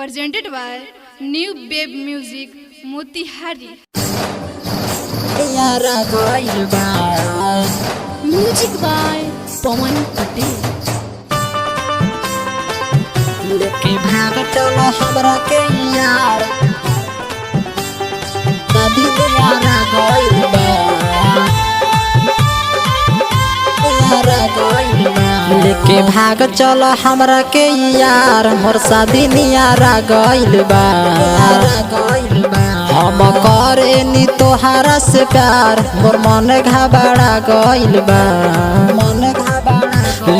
presented by New Babe Music Motihari. Music by Pawan Patel. लेके भाग चलो हमरा के यार दादी यारा गइल बा लेके भाग चलो हमरा के यार मोर शादी नियारा गइल बा हम करे नी तोहारा से प्यार मोर मन घबरा गइल बा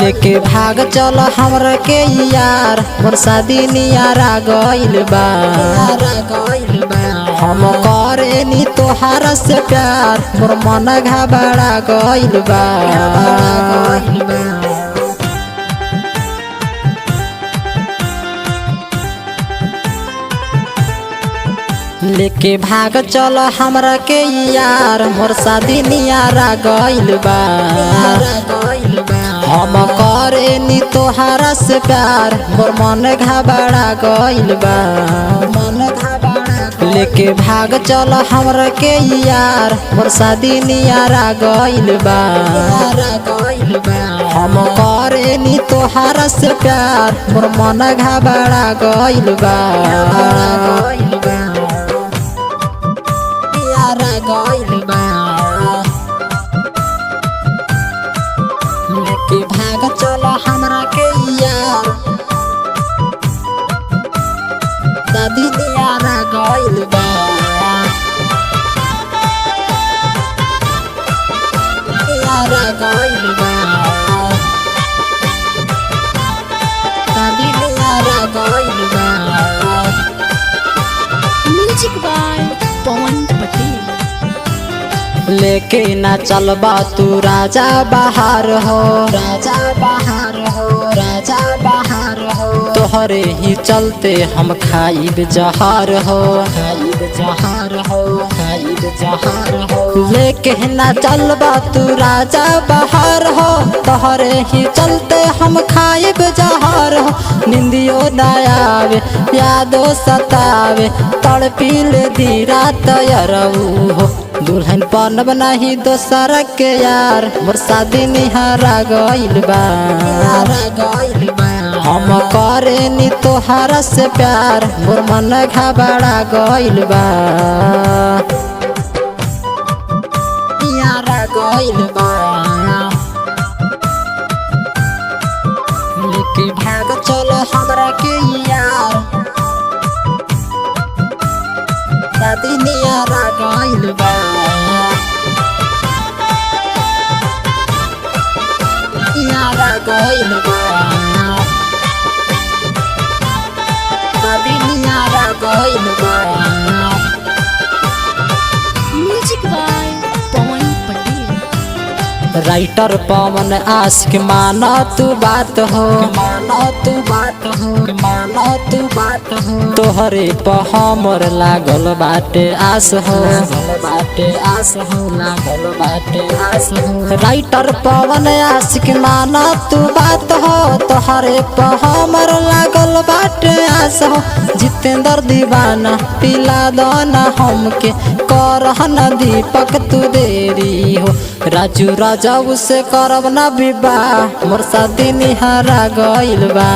लेके भाग चलो हमरा के यार मोर शादी नियारा गइल बा हम करे नी तोहारा से प्यार मोर मन घबरा गइल बा लेके भाग चलो हमरा के यार मोर शादी नियारा गइल बा हम करे नी तोहारा से प्यार मोर मन घबरा गइल बा लेके भाग चलो हमरा के यार मोर शादी नियारा गइल बा हम करे नी तोहारा से प्यार मोर मन घबरा गइल बा लेके भाग चलो हमरा के यार दादी यारा गइल बा यारा गइल बा दादी यारा गइल बा Music by Pawan Patel. लेके ना चलबा तू राजा बाहर हो राजा बाहर हो राजा बाहर हो तोहरे ही चलते हम खाइब जहर हो खाइब जहर हो खाइब जहर हो लेके ना चलबा तू राजा बाहर हो तोहरे ही चलते हम खाइब जहर हो निंदियो दयावे यादो सतावे तड़पी ले दी रात यरऊ हो दुल्हन बनब नहीं दोसर के यार मोर शादी निहारा गइल बा हम करे नी तोहारा से प्यार मोर मन घबरा गइल बा यारा गइल बा लेके भाग चलो हमरा के यार शादी नियारा गइल बा यारा गइल बा शादी नियारा गइल बा Music by Pawan Patel. Writer Pawan Ashiq माना तू बात हो माना तू बात हो माना तू बात हो तोहरे पे हमर लागल बाटे आस हो बाटे आस हो लागल बाटे आस हो राइटर पवन आशिक माना तू बात हो तोहरे पे हमर लागल बाटे आस हो जितेंद्र दीवाना पिला दाना हमके करह न दीपक तू देरी हो राजू राजा उसे करब ना विवाह मोर शादी निहारा गइल बा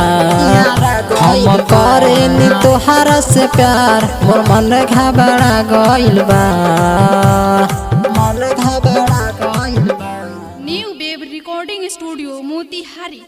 हम करे नी तोहारा से प्यार मोर मन घबरा गइल बा मन घबरा गइल बा New Babe Recording Studio Motihari.